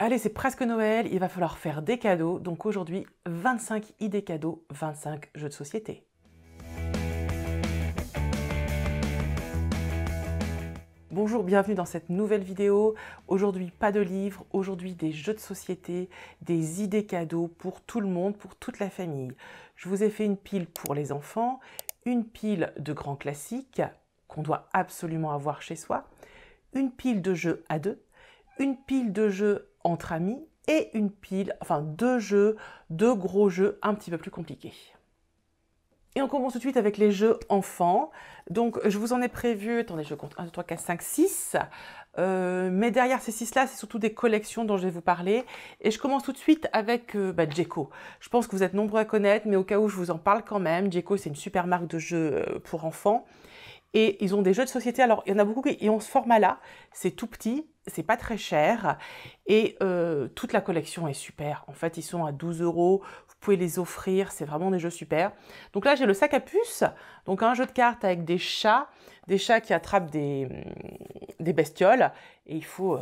Allez, c'est presque Noël, il va falloir faire des cadeaux. Donc aujourd'hui, 25 idées cadeaux, 25 jeux de société. Bonjour, bienvenue dans cette nouvelle vidéo. Aujourd'hui, pas de livres, aujourd'hui des jeux de société, des idées cadeaux pour tout le monde, pour toute la famille. Je vous ai fait une pile pour les enfants, une pile de grands classiques qu'on doit absolument avoir chez soi, une pile de jeux à deux, une pile de jeux entre amis et une pile, deux gros jeux un petit peu plus compliqués. Et on commence tout de suite avec les jeux enfants. Donc, je vous en ai prévu, attendez, je compte 1, 2, 3, 4, 5, 6. Mais derrière ces 6-là, c'est surtout des collections dont je vais vous parler. Et je commence tout de suite avec Djeco. Je pense que vous êtes nombreux à connaître, mais au cas où je vous en parle quand même. Djeco, c'est une super marque de jeux pour enfants. Et ils ont des jeux de société. Alors, il y en a beaucoup qui ont ce format-là. C'est tout petit, c'est pas très cher. Et toute la collection est super. En fait, ils sont à 12 €. Vous pouvez les offrir, c'est vraiment des jeux super. Donc là, j'ai le sac à puce, donc un jeu de cartes avec des chats qui attrapent des bestioles. Et il faut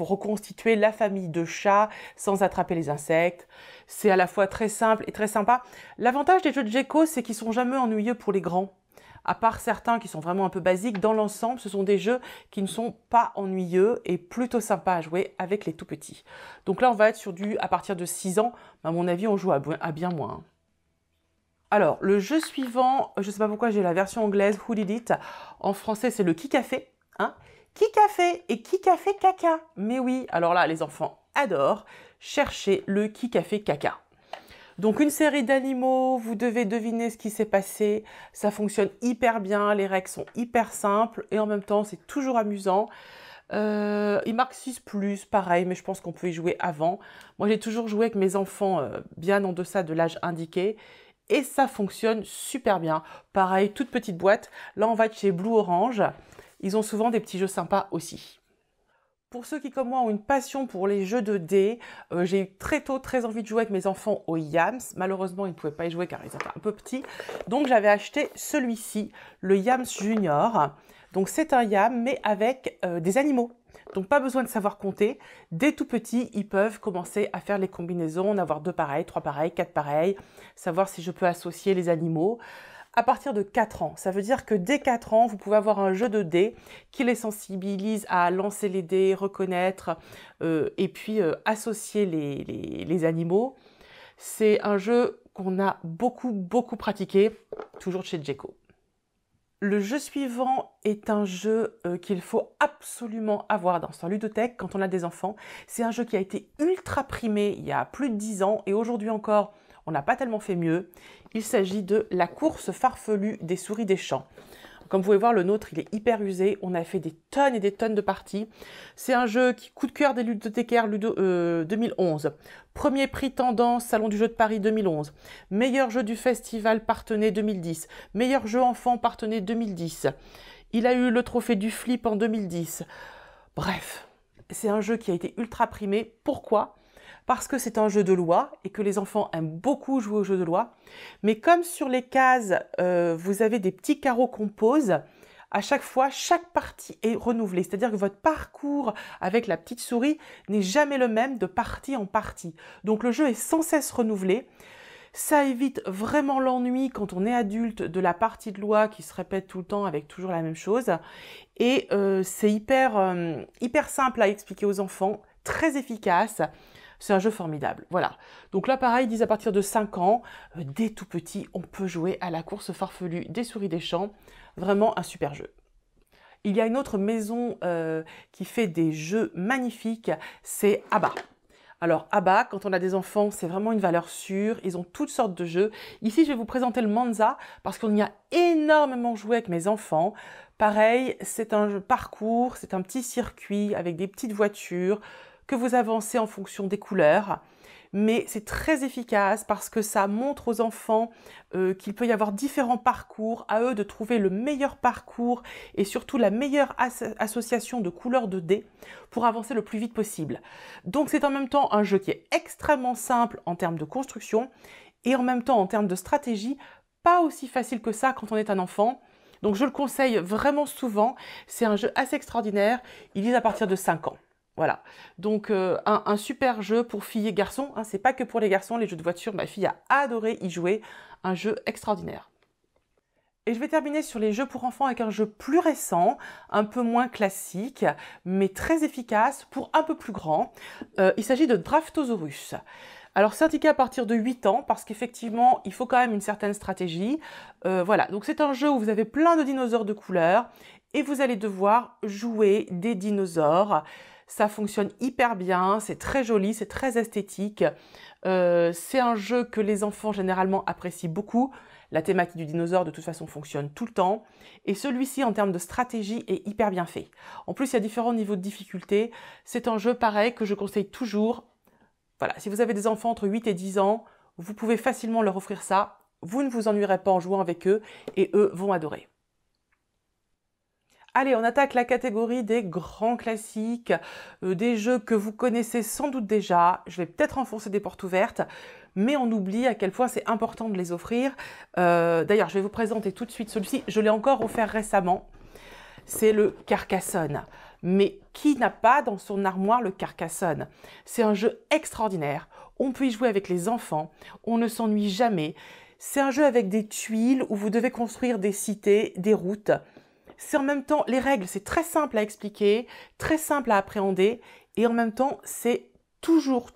reconstituer la famille de chats sans attraper les insectes. C'est à la fois très simple et très sympa. L'avantage des jeux de Djeco, c'est qu'ils sont jamais ennuyeux pour les grands. À part certains qui sont vraiment un peu basiques, dans l'ensemble, ce sont des jeux qui ne sont pas ennuyeux et plutôt sympas à jouer avec les tout petits. Donc là, on va être sur à partir de 6 ans. À mon avis, on joue à bien moins. Alors, le jeu suivant, je ne sais pas pourquoi j'ai la version anglaise, Who Did It. En français, c'est le Qui Café. Qui Café et Qui Café Caca. Mais oui, alors là, les enfants adorent chercher le Qui Café Caca. Donc une série d'animaux, vous devez deviner ce qui s'est passé, ça fonctionne hyper bien, les règles sont hyper simples et en même temps c'est toujours amusant. Il marque 6+, pareil, mais je pense qu'on peut y jouer avant. Moi j'ai toujours joué avec mes enfants bien en deçà de l'âge indiqué et ça fonctionne super bien. Pareil, toute petite boîte, là on va être chez Blue Orange, ils ont souvent des petits jeux sympas aussi. Pour ceux qui, comme moi, ont une passion pour les jeux de dés, j'ai eu très tôt très envie de jouer avec mes enfants au Yams. Malheureusement, ils ne pouvaient pas y jouer car ils étaient un peu petits. Donc, j'avais acheté celui-ci, le Yams Junior. Donc, c'est un Yam, mais avec des animaux. Donc, pas besoin de savoir compter. Dès tout petits, ils peuvent commencer à faire les combinaisons, en avoir 2 pareils, 3 pareils, 4 pareils, savoir si je peux associer les animaux. À partir de 4 ans. Ça veut dire que dès 4 ans, vous pouvez avoir un jeu de dés qui les sensibilise à lancer les dés, reconnaître et puis associer les animaux. C'est un jeu qu'on a beaucoup pratiqué, toujours chez Djeco. Le jeu suivant est un jeu qu'il faut absolument avoir dans sa ludothèque quand on a des enfants. C'est un jeu qui a été ultra primé il y a plus de 10 ans et aujourd'hui encore, on n'a pas tellement fait mieux. Il s'agit de la course farfelue des souris des champs. Comme vous pouvez voir, le nôtre, il est hyper usé. On a fait des tonnes et des tonnes de parties. C'est un jeu qui coup de cœur des ludothécaires 2011. Premier prix tendance, Salon du jeu de Paris 2011. Meilleur jeu du festival Partenay 2010. Meilleur jeu enfant Partenay 2010. Il a eu le trophée du flip en 2010. Bref, c'est un jeu qui a été ultra primé. Pourquoi ? Parce que c'est un jeu de loi et que les enfants aiment beaucoup jouer aux jeux de loi. Mais comme sur les cases, vous avez des petits carreaux qu'on pose, à chaque fois, chaque partie est renouvelée. C'est-à-dire que votre parcours avec la petite souris n'est jamais le même de partie en partie. Donc le jeu est sans cesse renouvelé. Ça évite vraiment l'ennui quand on est adulte de la partie de loi qui se répète tout le temps avec toujours la même chose. Et c'est hyper simple à expliquer aux enfants, très efficace. C'est un jeu formidable, voilà. Donc là, pareil, ils disent à partir de 5 ans, dès tout petit, on peut jouer à la course farfelue des souris des champs. Vraiment un super jeu. Il y a une autre maison qui fait des jeux magnifiques, c'est Abba. Alors Abba, quand on a des enfants, c'est vraiment une valeur sûre. Ils ont toutes sortes de jeux. Ici, je vais vous présenter le Manza parce qu'on y a énormément joué avec mes enfants. Pareil, c'est un jeu parcours, c'est un petit circuit avec des petites voitures que vous avancez en fonction des couleurs. Mais c'est très efficace parce que ça montre aux enfants qu'il peut y avoir différents parcours, à eux de trouver le meilleur parcours et surtout la meilleure association de couleurs de dés pour avancer le plus vite possible. Donc c'est en même temps un jeu qui est extrêmement simple en termes de construction et en même temps en termes de stratégie, pas aussi facile que ça quand on est un enfant. Donc je le conseille vraiment souvent, c'est un jeu assez extraordinaire, il est à partir de 5 ans. Voilà, donc un super jeu pour filles et garçons, hein. C'est pas que pour les garçons, les jeux de voiture, ma fille a adoré y jouer, un jeu extraordinaire. Et je vais terminer sur les jeux pour enfants avec un jeu plus récent, un peu moins classique, mais très efficace pour un peu plus grand. Il s'agit de Draftosaurus. Alors c'est indiqué à partir de 8 ans parce qu'effectivement il faut quand même une certaine stratégie. Voilà, donc c'est un jeu où vous avez plein de dinosaures de couleurs et vous allez devoir jouer des dinosaures. Ça fonctionne hyper bien, c'est très joli, c'est très esthétique. C'est un jeu que les enfants généralement apprécient beaucoup. La thématique du dinosaure de toute façon fonctionne tout le temps. Et celui-ci en termes de stratégie est hyper bien fait. En plus il y a différents niveaux de difficulté. C'est un jeu pareil que je conseille toujours. Voilà, si vous avez des enfants entre 8 et 10 ans, vous pouvez facilement leur offrir ça. Vous ne vous ennuierez pas en jouant avec eux et eux vont adorer. Allez, on attaque la catégorie des grands classiques, des jeux que vous connaissez sans doute déjà. Je vais peut-être enfoncer des portes ouvertes, mais on oublie à quel point c'est important de les offrir. D'ailleurs, je vais vous présenter tout de suite celui-ci. Je l'ai encore offert récemment. C'est le Carcassonne. Mais qui n'a pas dans son armoire le Carcassonne? C'est un jeu extraordinaire. On peut y jouer avec les enfants. On ne s'ennuie jamais. C'est un jeu avec des tuiles où vous devez construire des cités, des routes. C'est en même temps, les règles, c'est très simple à expliquer, très simple à appréhender, et en même temps, c'est toujours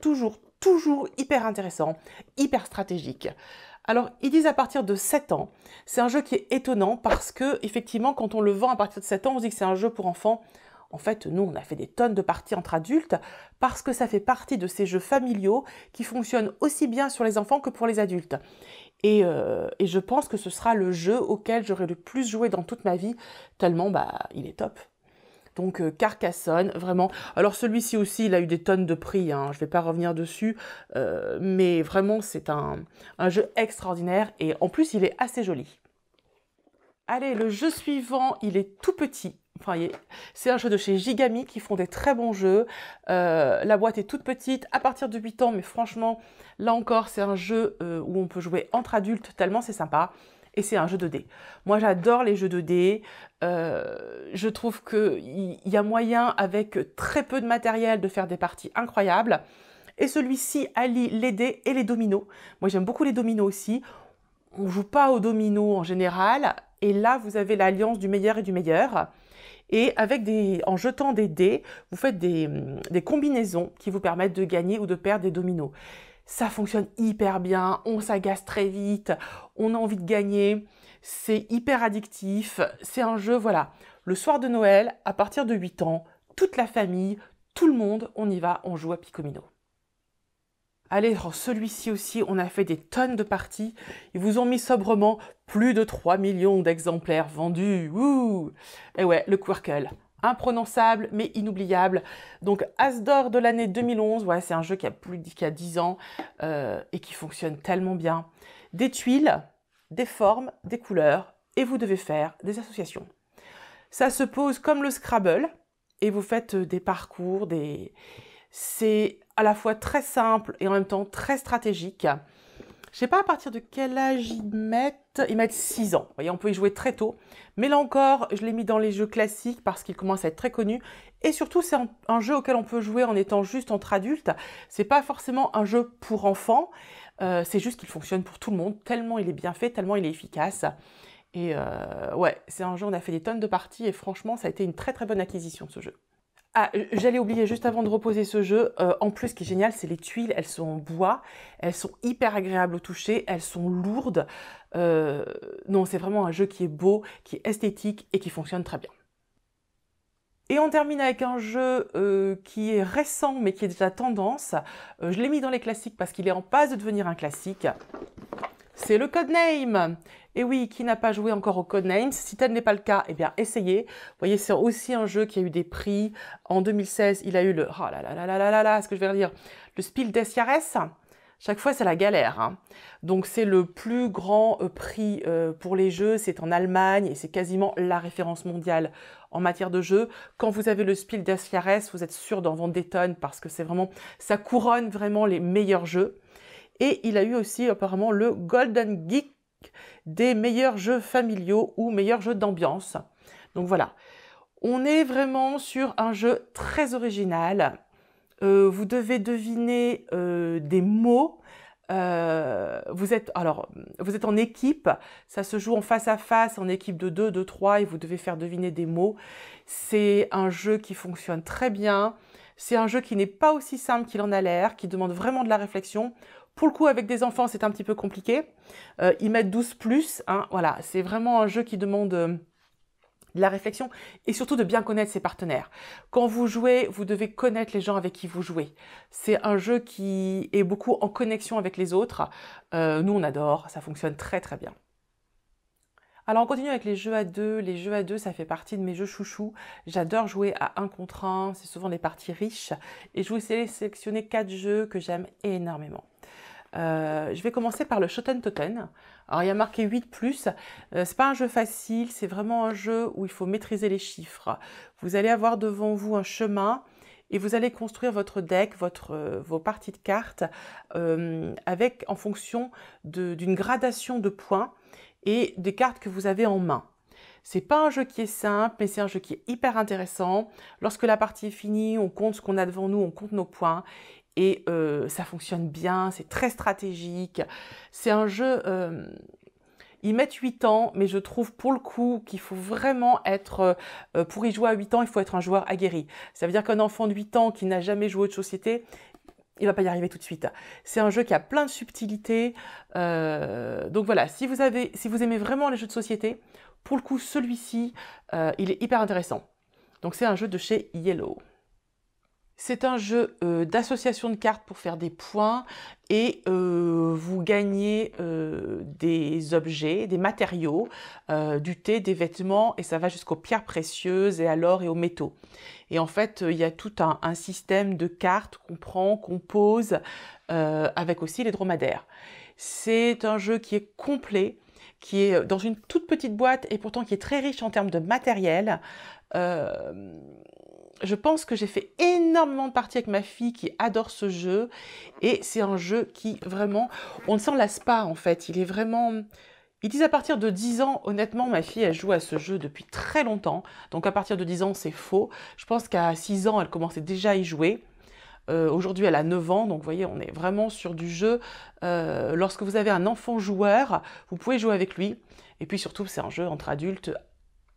hyper intéressant, hyper stratégique. Alors, ils disent à partir de 7 ans. C'est un jeu qui est étonnant parce que, effectivement, quand on le vend à partir de 7 ans, on se dit que c'est un jeu pour enfants. En fait, nous, on a fait des tonnes de parties entre adultes parce que ça fait partie de ces jeux familiaux qui fonctionnent aussi bien sur les enfants que pour les adultes. Et je pense que ce sera le jeu auquel j'aurai le plus joué dans toute ma vie, tellement il est top. Donc Carcassonne, vraiment. Alors celui-ci aussi, il a eu des tonnes de prix, hein. Je ne vais pas revenir dessus, mais vraiment c'est un jeu extraordinaire et en plus il est assez joli. Allez, le jeu suivant, il est tout petit. Enfin, c'est un jeu de chez Gigami qui font des très bons jeux. La boîte est toute petite, à partir de 8 ans, mais franchement, là encore, c'est un jeu où on peut jouer entre adultes, tellement c'est sympa. Et c'est un jeu de dés. Moi, j'adore les jeux de dés. Je trouve qu'il y a moyen, avec très peu de matériel, de faire des parties incroyables. Et celui-ci allie les dés et les dominos. Moi, j'aime beaucoup les dominos aussi. On ne joue pas aux dominos en général. Et là, vous avez l'alliance du meilleur et du meilleur. Et en jetant des dés, vous faites des combinaisons qui vous permettent de gagner ou de perdre des dominos. Ça fonctionne hyper bien, on s'agace très vite, on a envie de gagner, c'est hyper addictif. C'est un jeu, voilà, le soir de Noël, à partir de 8 ans, toute la famille, tout le monde, on y va, on joue à Picomino. Allez, celui-ci aussi, on a fait des tonnes de parties. Ils vous ont mis sobrement plus de 3 millions d'exemplaires vendus. Ouh! Et ouais, le Quirkle. Imprononçable, mais inoubliable. Donc, As d'or de l'année 2011. Ouais, c'est un jeu qui a 10 ans et qui fonctionne tellement bien. Des tuiles, des formes, des couleurs, et vous devez faire des associations. Ça se pose comme le Scrabble, et vous faites des parcours, C'est à la fois très simple et en même temps très stratégique. Je ne sais pas à partir de quel âge ils mettent. Ils mettent 6 ans. Vous voyez, on peut y jouer très tôt. Mais là encore, je l'ai mis dans les jeux classiques parce qu'il commence à être très connu. Et surtout, c'est un jeu auquel on peut jouer en étant juste entre adultes. C'est pas forcément un jeu pour enfants. C'est juste qu'il fonctionne pour tout le monde, tellement il est bien fait, tellement il est efficace. Et ouais, c'est un jeu, on a fait des tonnes de parties et franchement, ça a été une très très bonne acquisition ce jeu. Ah, j'allais oublier juste avant de reposer ce jeu, en plus ce qui est génial, c'est les tuiles, elles sont en bois, elles sont hyper agréables au toucher, elles sont lourdes. Non, c'est vraiment un jeu qui est beau, qui est esthétique et qui fonctionne très bien. Et on termine avec un jeu qui est récent mais qui est déjà tendance. Je l'ai mis dans les classiques parce qu'il est en passe de devenir un classique. C'est le Codename. Et oui, qui n'a pas joué encore au Codename? Si tel n'est pas le cas, eh bien essayez. Vous voyez, c'est aussi un jeu qui a eu des prix. En 2016, il a eu le... Oh là là là là là là là, ce que je vais dire. Le Spiel des Jahres. Chaque fois, c'est la galère, hein. Donc, c'est le plus grand prix pour les jeux. C'est en Allemagne et c'est quasiment la référence mondiale en matière de jeux. Quand vous avez le Spiel des Jahres, vous êtes sûr d'en vendre des tonnes parce que c'est vraiment... Ça couronne vraiment les meilleurs jeux. Et il a eu aussi apparemment le Golden Geek des meilleurs jeux familiaux ou meilleurs jeux d'ambiance. Donc voilà, On est vraiment sur un jeu très original. Vous devez deviner des mots. Vous êtes en équipe, ça se joue en face à face, en équipe de 2, de 3 et vous devez faire deviner des mots. C'est un jeu qui fonctionne très bien. C'est un jeu qui n'est pas aussi simple qu'il en a l'air, qui demande vraiment de la réflexion. Pour le coup, avec des enfants, c'est un petit peu compliqué. Ils mettent 12+, hein, voilà, c'est vraiment un jeu qui demande de la réflexion et surtout de bien connaître ses partenaires. Quand vous jouez, vous devez connaître les gens avec qui vous jouez. C'est un jeu qui est beaucoup en connexion avec les autres. Nous, on adore, ça fonctionne très très bien. Alors on continue avec les jeux à deux. Les jeux à deux, ça fait partie de mes jeux chouchous. J'adore jouer à 1 contre 1, c'est souvent des parties riches. Et je vous ai sélectionné 4 jeux que j'aime énormément. Je vais commencer par le Shoten Toten. Alors il y a marqué 8+, c'est pas un jeu facile, c'est vraiment un jeu où il faut maîtriser les chiffres. Vous allez avoir devant vous un chemin et vous allez construire votre deck, vos parties de cartes en fonction d'une gradation de points et des cartes que vous avez en main. C'est pas un jeu qui est simple, mais c'est un jeu qui est hyper intéressant. Lorsque la partie est finie, on compte ce qu'on a devant nous, on compte nos points. Et ça fonctionne bien, c'est très stratégique. C'est un jeu, ils mettent 8 ans, mais je trouve pour le coup qu'il faut vraiment être, pour y jouer à 8 ans, il faut être un joueur aguerri. Ça veut dire qu'un enfant de 8 ans qui n'a jamais joué de société, il va pas y arriver tout de suite. C'est un jeu qui a plein de subtilités. Donc voilà, si vous aimez vraiment les jeux de société, pour le coup, celui-ci, il est hyper intéressant. Donc c'est un jeu de chez Yellow. C'est un jeu d'association de cartes pour faire des points et vous gagnez des objets, des matériaux, du thé, des vêtements et ça va jusqu'aux pierres précieuses et à l'or et aux métaux. Et en fait, il y a tout un système de cartes qu'on prend, qu'on pose avec aussi les dromadaires. C'est un jeu qui est complet, qui est dans une toute petite boîte et pourtant qui est très riche en termes de matériel. Je pense que j'ai fait énormément de parties avec ma fille qui adore ce jeu et c'est un jeu qui vraiment, on ne s'en lasse pas en fait, il est vraiment, ils disent à partir de 10 ans, honnêtement ma fille elle joue à ce jeu depuis très longtemps, donc à partir de 10 ans c'est faux, je pense qu'à 6 ans elle commençait déjà à y jouer. Aujourd'hui elle a 9 ans, donc vous voyez on est vraiment sur du jeu, lorsque vous avez un enfant joueur, vous pouvez jouer avec lui et puis surtout c'est un jeu entre adultes,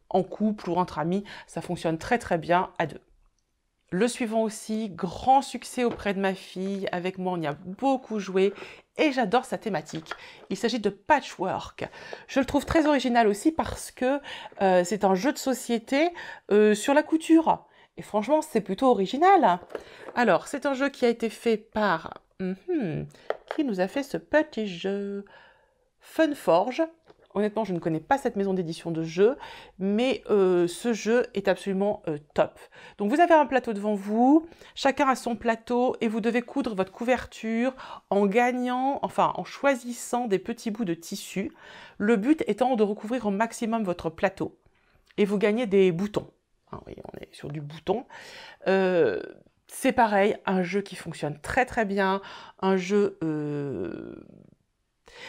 en couple ou entre amis, ça fonctionne très très bien à deux. Le suivant aussi, grand succès auprès de ma fille. Avec moi, on y a beaucoup joué et j'adore sa thématique. Il s'agit de Patchwork. Je le trouve très original aussi parce que c'est un jeu de société sur la couture. Et franchement, c'est plutôt original. Alors, c'est un jeu qui a été fait par... qui nous a fait ce petit jeu? Funforge. Honnêtement, je ne connais pas cette maison d'édition de jeux, mais ce jeu est absolument top. Donc vous avez un plateau devant vous, chacun a son plateau et vous devez coudre votre couverture en choisissant des petits bouts de tissu. Le but étant de recouvrir au maximum votre plateau. Et vous gagnez des boutons. Hein, oui, on est sur du bouton. C'est pareil, un jeu qui fonctionne très très bien, un jeu...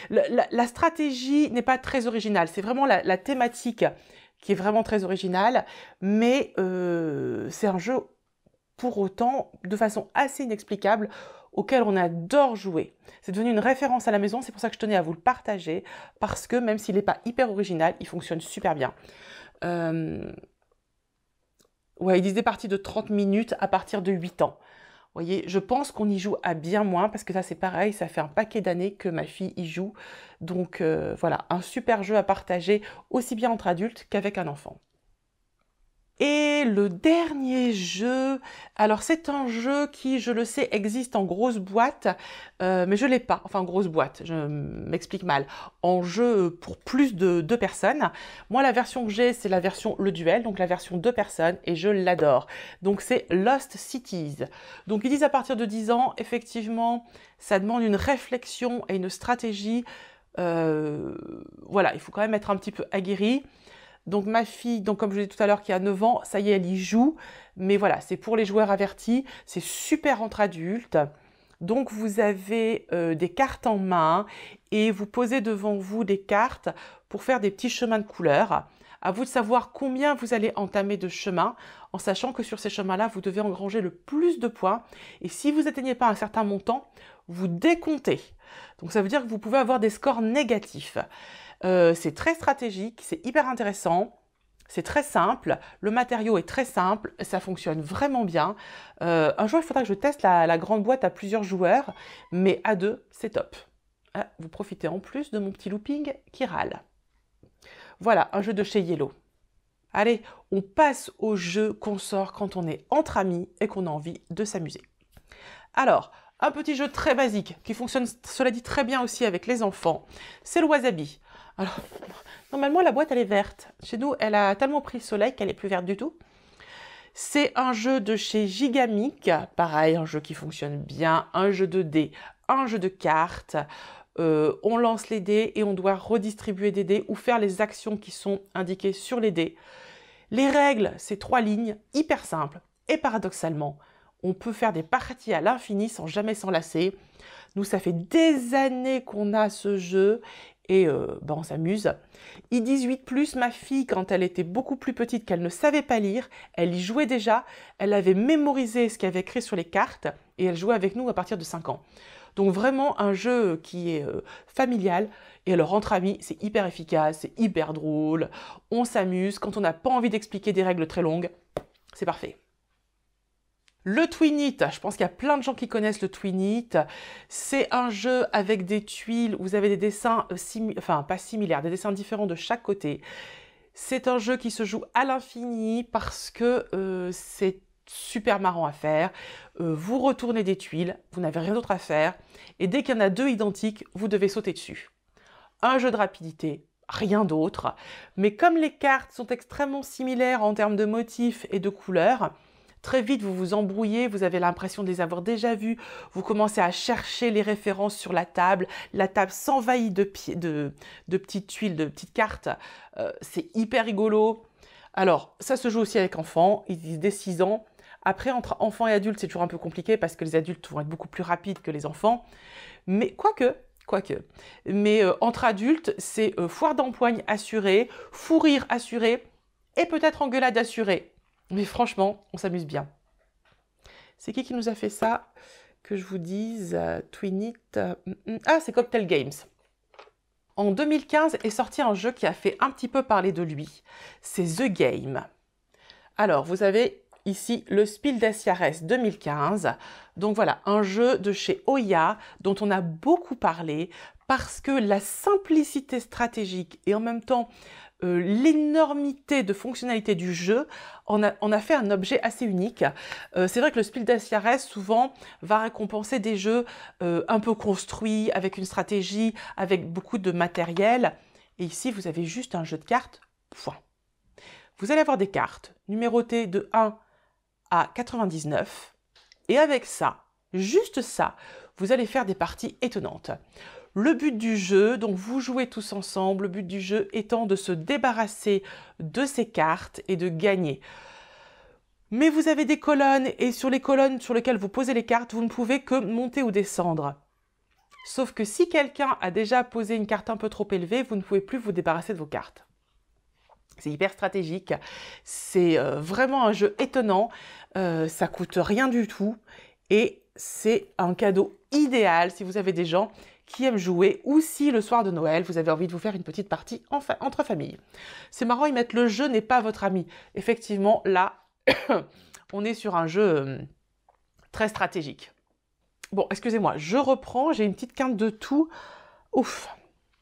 La stratégie n'est pas très originale, c'est vraiment la thématique qui est vraiment très originale, mais c'est un jeu pour autant de façon assez inexplicable auquel on adore jouer. C'est devenu une référence à la maison, c'est pour ça que je tenais à vous le partager, parce que même s'il n'est pas hyper original, il fonctionne super bien. Ouais, ils disent des parties de 30 minutes à partir de 8 ans. Vous voyez, je pense qu'on y joue à bien moins parce que ça c'est pareil, ça fait un paquet d'années que ma fille y joue. Donc voilà, un super jeu à partager aussi bien entre adultes qu'avec un enfant. Et le dernier jeu, alors c'est un jeu qui, je le sais, existe en grosse boîte, mais je ne l'ai pas, enfin grosse boîte, je m'explique mal, en jeu pour plus de 2 personnes. Moi la version que j'ai, c'est la version Le Duel, donc la version 2 personnes, et je l'adore. Donc c'est Lost Cities. Donc ils disent à partir de 10 ans, effectivement, ça demande une réflexion et une stratégie. Voilà, il faut quand même être un petit peu aguerri. Donc ma fille, donc comme je l'ai dit tout à l'heure, qui a 9 ans, ça y est, elle y joue. Mais voilà, c'est pour les joueurs avertis, c'est super entre adultes. Donc vous avez des cartes en main et vous posez devant vous des cartes pour faire des petits chemins de couleurs À vous de savoir combien vous allez entamer de chemin, en sachant que sur ces chemins-là, vous devez engranger le plus de points. Et si vous n'atteignez pas un certain montant, vous décomptez. Donc ça veut dire que vous pouvez avoir des scores négatifs. C'est très stratégique, c'est hyper intéressant. C'est très simple, le matériau est très simple, ça fonctionne vraiment bien. Un jour, il faudra que je teste la grande boîte à plusieurs joueurs, mais à deux, c'est top. Ah, vous profitez en plus de mon petit looping qui râle. Voilà, un jeu de chez Yellow. Allez, on passe au jeu qu'on sort quand on est entre amis et qu'on a envie de s'amuser. Alors, un petit jeu très basique qui fonctionne, cela dit, très bien aussi avec les enfants, c'est le Wasabi. Alors, normalement, la boîte, elle est verte. Chez nous, elle a tellement pris le soleil qu'elle n'est plus verte du tout. C'est un jeu de chez Gigamic. Pareil, un jeu qui fonctionne bien. Un jeu de dés, un jeu de cartes. On lance les dés et on doit redistribuer des dés ou faire les actions qui sont indiquées sur les dés. Les règles, c'est 3 lignes, hyper simples. Et paradoxalement, on peut faire des parties à l'infini sans jamais s'en lasser. Nous, ça fait des années qu'on a ce jeu et on s'amuse. I18+, ma fille, quand elle était beaucoup plus petite, qu'elle ne savait pas lire, elle y jouait déjà, elle avait mémorisé ce qu'il y avait écrit sur les cartes et elle jouait avec nous à partir de 5 ans. Donc vraiment un jeu qui est familial. Et alors entre amis, c'est hyper efficace, c'est hyper drôle, on s'amuse. Quand on n'a pas envie d'expliquer des règles très longues, c'est parfait. Le Twin It, je pense qu'il y a plein de gens qui connaissent le Twin It. C'est un jeu avec des tuiles, vous avez des dessins, pas similaires, des dessins différents de chaque côté. C'est un jeu qui se joue à l'infini parce que c'est super marrant à faire. Vous retournez des tuiles, vous n'avez rien d'autre à faire. Et dès qu'il y en a 2 identiques, vous devez sauter dessus. Un jeu de rapidité, rien d'autre. Mais comme les cartes sont extrêmement similaires en termes de motifs et de couleurs, très vite, vous vous embrouillez, vous avez l'impression de les avoir déjà vus, vous commencez à chercher les références sur la table s'envahit de petites tuiles, de petites cartes, c'est hyper rigolo. Alors, ça se joue aussi avec enfants, ils disent dès 6 ans. Après, entre enfants et adultes, c'est toujours un peu compliqué parce que les adultes vont être beaucoup plus rapides que les enfants. Mais quoique. Mais entre adultes, c'est foire d'empoigne assurée, fou rire assuré et peut-être engueulade assurée. Mais franchement, on s'amuse bien. C'est qui nous a fait ça? Que je vous dise, Twin It. Ah, c'est Cocktail Games. En 2015 est sorti un jeu qui a fait un petit peu parler de lui. C'est The Game. Alors, vous avez ici le Spiel des Jahres 2015. Donc voilà, un jeu de chez Oya dont on a beaucoup parlé parce que la simplicité stratégique et en même temps l'énormité de fonctionnalités du jeu en a fait un objet assez unique. C'est vrai que le Spiel des Jahres souvent va récompenser des jeux un peu construits, avec une stratégie, avec beaucoup de matériel. Et ici, vous avez juste un jeu de cartes, point. Vous allez avoir des cartes numérotées de 1 à 99. Et avec ça, juste ça, vous allez faire des parties étonnantes. Le but du jeu, donc vous jouez tous ensemble, le but du jeu étant de se débarrasser de ces cartes et de gagner. Mais vous avez des colonnes et sur les colonnes sur lesquelles vous posez les cartes, vous ne pouvez que monter ou descendre. Sauf que si quelqu'un a déjà posé une carte un peu trop élevée, vous ne pouvez plus vous débarrasser de vos cartes. C'est hyper stratégique, c'est vraiment un jeu étonnant, ça coûte rien du tout et c'est un cadeau idéal si vous avez des gens qui aiment jouer ou si le soir de Noël, vous avez envie de vous faire une petite partie entre familles. C'est marrant, ils mettent le jeu n'est pas votre ami. Effectivement, là, on est sur un jeu très stratégique. Bon, excusez-moi, je reprends, j'ai une petite quinte de tout. Ouf.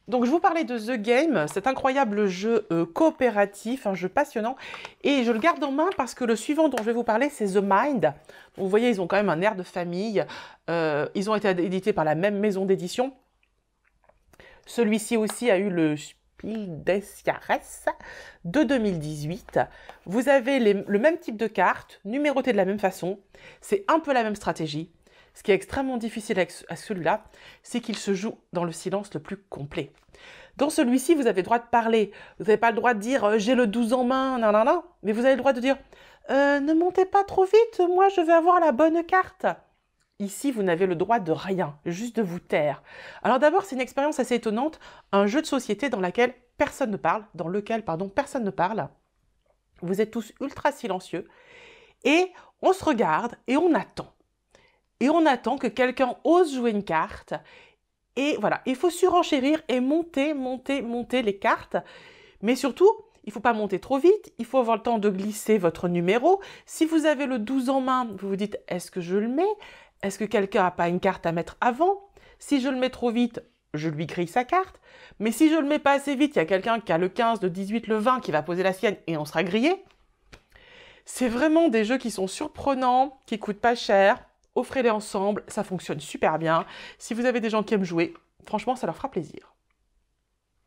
Donc, je vous parlais de The Game, cet incroyable jeu coopératif, un jeu passionnant. Et je le garde en main parce que le suivant dont je vais vous parler, c'est The Mind. Vous voyez, ils ont quand même un air de famille. Ils ont été édités par la même maison d'édition. Celui-ci aussi a eu le Spiel des Jahres de 2018. Vous avez le même type de cartes, numérotées de la même façon. C'est un peu la même stratégie. Ce qui est extrêmement difficile avec celui-là, c'est qu'il se joue dans le silence le plus complet. Dans celui-ci, vous avez le droit de parler. Vous n'avez pas le droit de dire « j'ai le 12 en main », nanana, mais vous avez le droit de dire « ne montez pas trop vite, moi je vais avoir la bonne carte ». Ici, vous n'avez le droit de rien, juste de vous taire. Alors d'abord, c'est une expérience assez étonnante, un jeu de société dans lequel personne ne parle, personne ne parle. Vous êtes tous ultra silencieux et on se regarde et on attend. Et on attend que quelqu'un ose jouer une carte. Et voilà, il faut surenchérir et monter les cartes. Mais surtout, il ne faut pas monter trop vite, il faut avoir le temps de glisser votre numéro. Si vous avez le 12 en main, vous vous dites, est-ce que je le mets? Est-ce que quelqu'un n'a pas une carte à mettre avant? Si je le mets trop vite, je lui grille sa carte. Mais si je ne le mets pas assez vite, il y a quelqu'un qui a le 15, le 18, le 20 qui va poser la sienne et on sera grillé. C'est vraiment des jeux qui sont surprenants, qui coûtent pas cher. Offrez-les ensemble, ça fonctionne super bien. Si vous avez des gens qui aiment jouer, franchement, ça leur fera plaisir.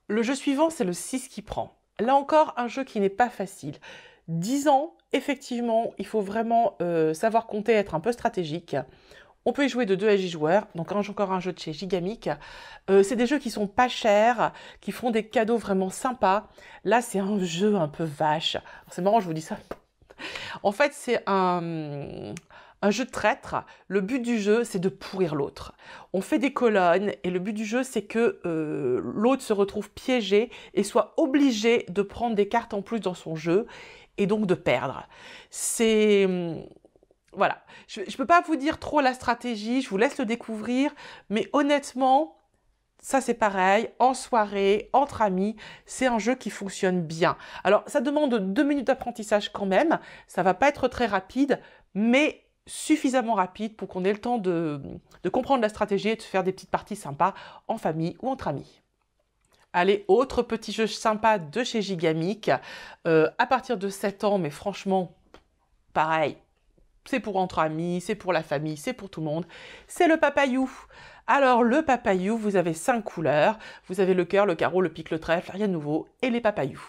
Le jeu suivant, c'est le 6 qui prend. Là encore, un jeu qui n'est pas facile. 10 ans, effectivement, il faut vraiment savoir compter, être un peu stratégique. On peut y jouer de 2 à 10 joueurs, donc encore un jeu de chez Gigamic. C'est des jeux qui sont pas chers, qui font des cadeaux vraiment sympas. Là, c'est un jeu un peu vache. C'est marrant, je vous dis ça. En fait, c'est un jeu de traître. Le but du jeu, c'est de pourrir l'autre. On fait des colonnes et le but du jeu, c'est que l'autre se retrouve piégé et soit obligé de prendre des cartes en plus dans son jeu et donc de perdre. Voilà. Je ne peux pas vous dire trop la stratégie, je vous laisse le découvrir, mais honnêtement, ça c'est pareil, en soirée, entre amis, c'est un jeu qui fonctionne bien. Alors, ça demande 2 minutes d'apprentissage quand même, ça va pas être très rapide, mais suffisamment rapide pour qu'on ait le temps de comprendre la stratégie et de faire des petites parties sympas en famille ou entre amis. Allez, autre petit jeu sympa de chez Gigamic, à partir de 7 ans, mais franchement, pareil, c'est pour entre amis, c'est pour la famille, c'est pour tout le monde, c'est le Papayou. Alors, le Papayou, vous avez 5 couleurs. Vous avez le cœur, le carreau, le pique, le trèfle, rien de nouveau, et les Papayous.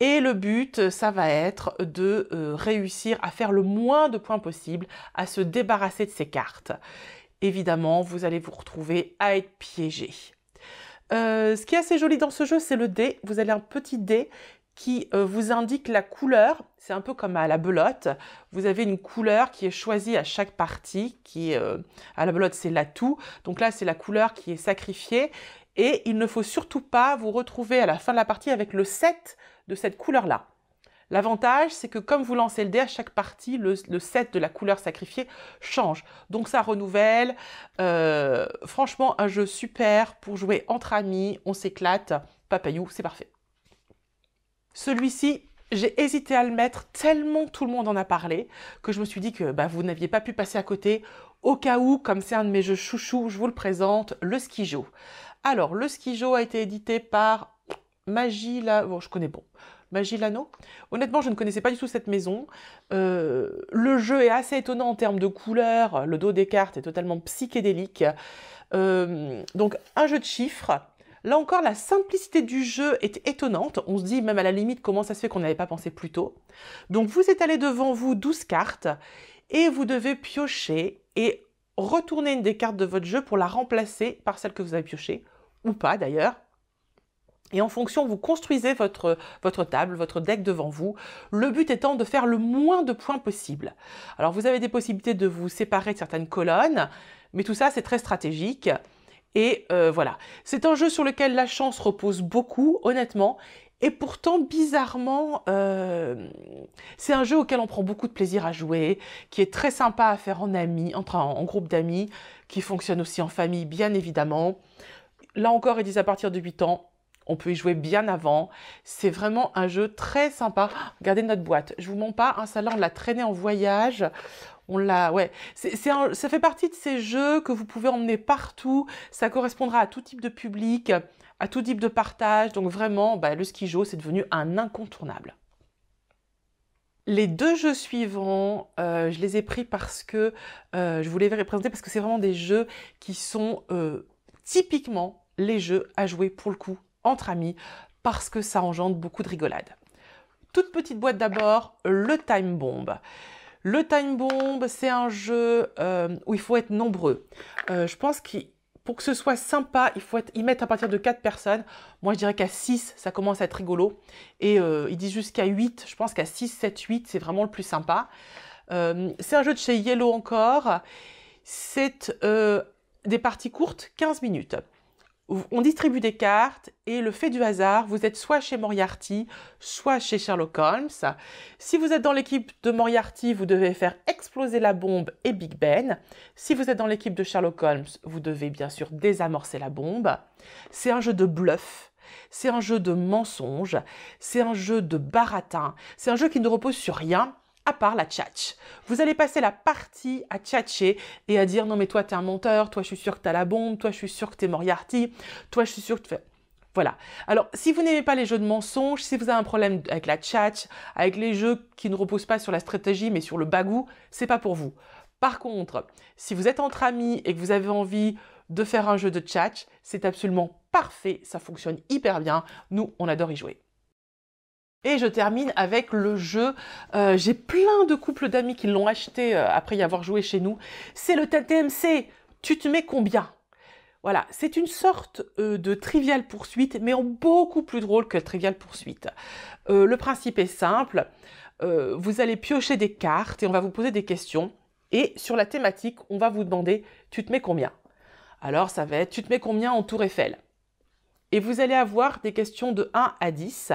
Et le but, ça va être de réussir à faire le moins de points possible, à se débarrasser de ces cartes. Évidemment, vous allez vous retrouver à être piégé. Ce qui est assez joli dans ce jeu, c'est le dé. Vous avez un petit dé qui vous indique la couleur. C'est un peu comme à la belote. Vous avez une couleur qui est choisie à chaque partie. À la belote, c'est l'atout. Donc là, c'est la couleur qui est sacrifiée. Et il ne faut surtout pas vous retrouver à la fin de la partie avec le 7 de cette couleur-là. L'avantage, c'est que comme vous lancez le dé à chaque partie, le 7 de la couleur sacrifiée change. Donc ça renouvelle. Franchement, un jeu super pour jouer entre amis. On s'éclate. Papayou, c'est parfait. Celui-ci, j'ai hésité à le mettre tellement tout le monde en a parlé que je me suis dit que vous n'aviez pas pu passer à côté. Au cas où, comme c'est un de mes jeux chouchous, je vous le présente, le Skijo. Alors, le Skijo a été édité par Magilano. Honnêtement, je ne connaissais pas du tout cette maison. Le jeu est assez étonnant en termes de couleurs. Le dos des cartes est totalement psychédélique. Donc, un jeu de chiffres. Là encore, la simplicité du jeu est étonnante. On se dit même à la limite comment ça se fait qu'on n'avait pas pensé plus tôt. Donc vous étalez devant vous 12 cartes et vous devez piocher et retourner une des cartes de votre jeu pour la remplacer par celle que vous avez piochée, ou pas d'ailleurs. Et en fonction, vous construisez votre table, votre deck devant vous, le but étant de faire le moins de points possible. Alors vous avez des possibilités de vous séparer de certaines colonnes, mais tout ça c'est très stratégique. Et voilà, c'est un jeu sur lequel la chance repose beaucoup, honnêtement, et pourtant, bizarrement, c'est un jeu auquel on prend beaucoup de plaisir à jouer, qui est très sympa à faire en amis, en groupe d'amis, qui fonctionne aussi en famille, bien évidemment. Là encore, ils disent à partir de 8 ans, on peut y jouer bien avant. C'est vraiment un jeu très sympa. Regardez notre boîte, je vous mens pas, hein, celle-là, on l'a traînée en voyage. Ouais, ça fait partie de ces jeux que vous pouvez emmener partout. Ça correspondra à tout type de public, à tout type de partage. Donc vraiment, le Skijo, c'est devenu un incontournable. Les 2 jeux suivants, je les ai pris parce que je voulais les présenter parce que c'est vraiment des jeux qui sont typiquement les jeux à jouer pour le coup entre amis parce que ça engendre beaucoup de rigolade. Toute petite boîte d'abord, le Time Bomb. Le Time Bomb, c'est un jeu où il faut être nombreux. Je pense que pour que ce soit sympa, il faut y mettre à partir de 4 personnes. Moi, je dirais qu'à 6, ça commence à être rigolo. Et ils disent jusqu'à 8. Je pense qu'à 6, 7, 8, c'est vraiment le plus sympa. C'est un jeu de chez Yellow encore. C'est des parties courtes, 15 minutes. On distribue des cartes et le fait du hasard, vous êtes soit chez Moriarty, soit chez Sherlock Holmes. Si vous êtes dans l'équipe de Moriarty, vous devez faire exploser la bombe et Big Ben. Si vous êtes dans l'équipe de Sherlock Holmes, vous devez bien sûr désamorcer la bombe. C'est un jeu de bluff, c'est un jeu de mensonge, c'est un jeu de baratin, c'est un jeu qui ne repose sur rien, à part la tchatch. Vous allez passer la partie à tchatcher et à dire non mais toi t'es un menteur, toi je suis sûr que t'as la bombe, toi je suis sûr que t'es Moriarty, toi je suis sûr que tu fais... Voilà. Alors si vous n'aimez pas les jeux de mensonges, si vous avez un problème avec la tchatch, avec les jeux qui ne reposent pas sur la stratégie mais sur le bagou, c'est pas pour vous. Par contre, si vous êtes entre amis et que vous avez envie de faire un jeu de tchatch, c'est absolument parfait, ça fonctionne hyper bien, nous on adore y jouer. Et je termine avec le jeu, j'ai plein de couples d'amis qui l'ont acheté après y avoir joué chez nous. C'est le TMC, tu te mets combien? Voilà, c'est une sorte de Trivial Poursuite, mais en beaucoup plus drôle que Trivial Poursuite. Le principe est simple, vous allez piocher des cartes et on va vous poser des questions. Et sur la thématique, on va vous demander, tu te mets combien? Alors ça va être, tu te mets combien en Tour Eiffel? Et vous allez avoir des questions de 1 à 10.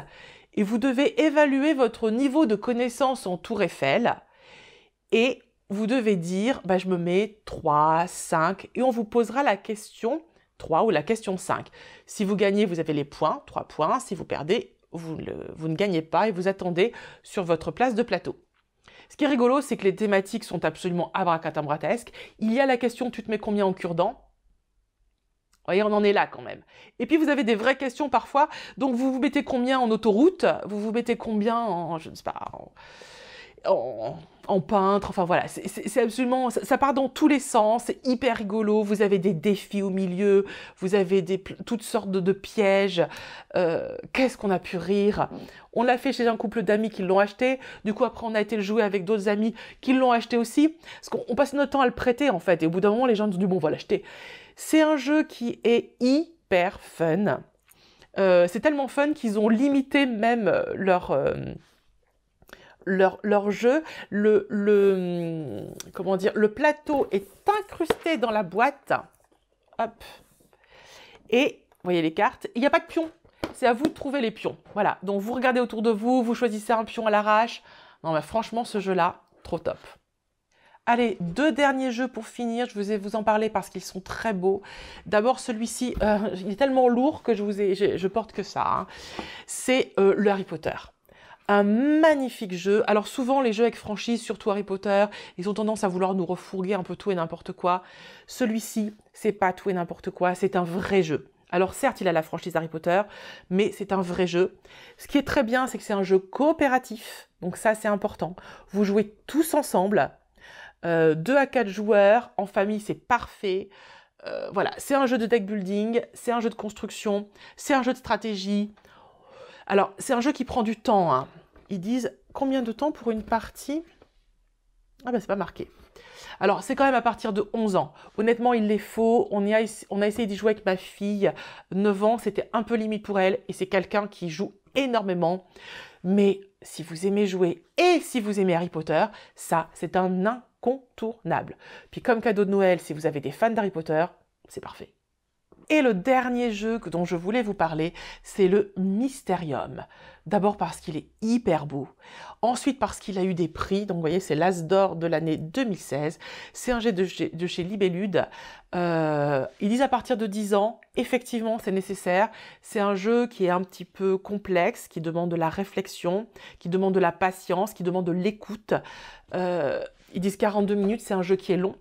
Et vous devez évaluer votre niveau de connaissance en Tour Eiffel et vous devez dire bah, je me mets 3, 5 et on vous posera la question 3 ou la question 5. Si vous gagnez, vous avez les points, 3 points. Si vous perdez, vous ne gagnez pas et vous attendez sur votre place de plateau. Ce qui est rigolo, c'est que les thématiques sont absolument abracadabratesques. Il y a la question tu te mets combien en cure-dents? Vous voyez, on en est là quand même. Et puis, vous avez des vraies questions parfois. Donc, vous vous mettez combien en autoroute? Vous vous mettez combien en, je ne sais pas, en peintre? Enfin, voilà, c'est absolument... Ça part dans tous les sens, c'est hyper rigolo. Vous avez des défis au milieu, vous avez toutes sortes de pièges. Qu'est-ce qu'on a pu rire? On l'a fait chez un couple d'amis qui l'ont acheté. Du coup, après, on a été le jouer avec d'autres amis qui l'ont acheté aussi. Parce qu'on passe notre temps à le prêter, en fait. Et au bout d'un moment, les gens nous disent, bon, on va l'acheter. C'est un jeu qui est hyper fun. C'est tellement fun qu'ils ont limité même leur jeu. Comment dire, le plateau est incrusté dans la boîte. Hop. Et, vous voyez les cartes, il n'y a pas de pions. C'est à vous de trouver les pions. Voilà, donc vous regardez autour de vous, vous choisissez un pion à l'arrache. Non, mais franchement, ce jeu-là, trop top. Allez, 2 derniers jeux pour finir, je vais vous en parler parce qu'ils sont très beaux. D'abord celui-ci, il est tellement lourd que je porte que ça. Hein. C'est le Harry Potter. Un magnifique jeu. Alors souvent les jeux avec franchise, surtout Harry Potter, ils ont tendance à vouloir nous refourguer un peu tout et n'importe quoi. Celui-ci, c'est pas tout et n'importe quoi, c'est un vrai jeu. Alors certes, il a la franchise Harry Potter, mais c'est un vrai jeu. Ce qui est très bien, c'est que c'est un jeu coopératif, donc ça c'est important. Vous jouez tous ensemble. 2 à 4 joueurs, en famille c'est parfait. Voilà, c'est un jeu de deck building, c'est un jeu de construction, c'est un jeu de stratégie. Alors, c'est un jeu qui prend du temps. Hein. Ils disent combien de temps pour une partie? Ah ben c'est pas marqué. Alors, c'est quand même à partir de 11 ans. Honnêtement, il les faut. On a essayé d'y jouer avec ma fille. 9 ans, c'était un peu limite pour elle. Et c'est quelqu'un qui joue énormément. Mais si vous aimez jouer et si vous aimez Harry Potter, ça, c'est un incontournable. Puis comme cadeau de Noël, si vous avez des fans d'Harry Potter, c'est parfait. Et le dernier jeu dont je voulais vous parler, c'est le Mysterium. D'abord parce qu'il est hyper beau. Ensuite parce qu'il a eu des prix. Donc vous voyez, c'est l'As d'or de l'année 2016. C'est un jeu de chez Libellude. Ils disent à partir de 10 ans, effectivement c'est nécessaire. C'est un jeu qui est un petit peu complexe, qui demande de la réflexion, qui demande de la patience, qui demande de l'écoute. Ils disent 42 minutes, c'est un jeu qui est long.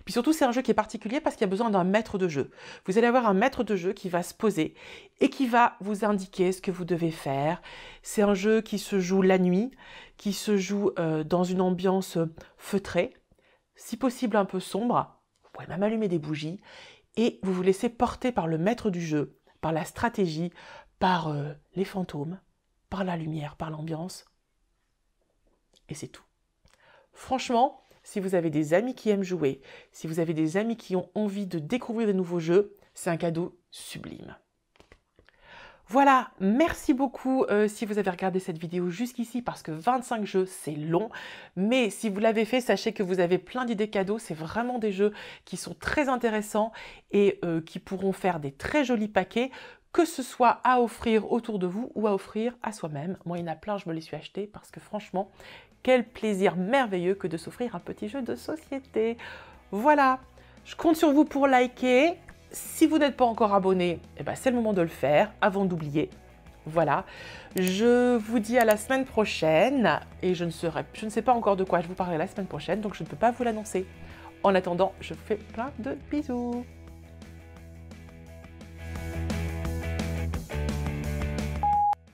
Puis surtout, c'est un jeu qui est particulier parce qu'il y a besoin d'un maître de jeu. Vous allez avoir un maître de jeu qui va se poser et qui va vous indiquer ce que vous devez faire. C'est un jeu qui se joue la nuit, qui se joue dans une ambiance feutrée, si possible un peu sombre. Vous pouvez même allumer des bougies et vous vous laissez porter par le maître du jeu, par la stratégie, par les fantômes, par la lumière, par l'ambiance. Et c'est tout. Franchement, si vous avez des amis qui aiment jouer, si vous avez des amis qui ont envie de découvrir de nouveaux jeux, c'est un cadeau sublime. Voilà, merci beaucoup si vous avez regardé cette vidéo jusqu'ici parce que 25 jeux, c'est long. Mais si vous l'avez fait, sachez que vous avez plein d'idées cadeaux. C'est vraiment des jeux qui sont très intéressants et qui pourront faire des très jolis paquets, que ce soit à offrir autour de vous ou à offrir à soi-même. Moi, il y en a plein, je me les suis achetés parce que franchement, quel plaisir merveilleux que de s'offrir un petit jeu de société. Voilà, je compte sur vous pour liker. Si vous n'êtes pas encore abonné, eh ben c'est le moment de le faire avant d'oublier. Voilà, je vous dis à la semaine prochaine et je ne sais pas encore de quoi je vous parlerai la semaine prochaine, donc je ne peux pas vous l'annoncer. En attendant, je vous fais plein de bisous.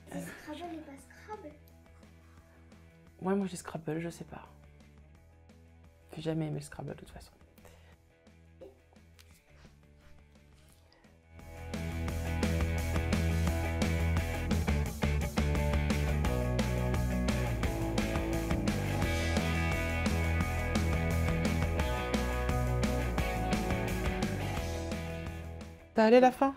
C'est Scrabble et pas Scrabble. Ouais, moi j'ai Scrabble, je sais pas. J'ai jamais aimé le Scrabble de toute façon. T'as allé la fin?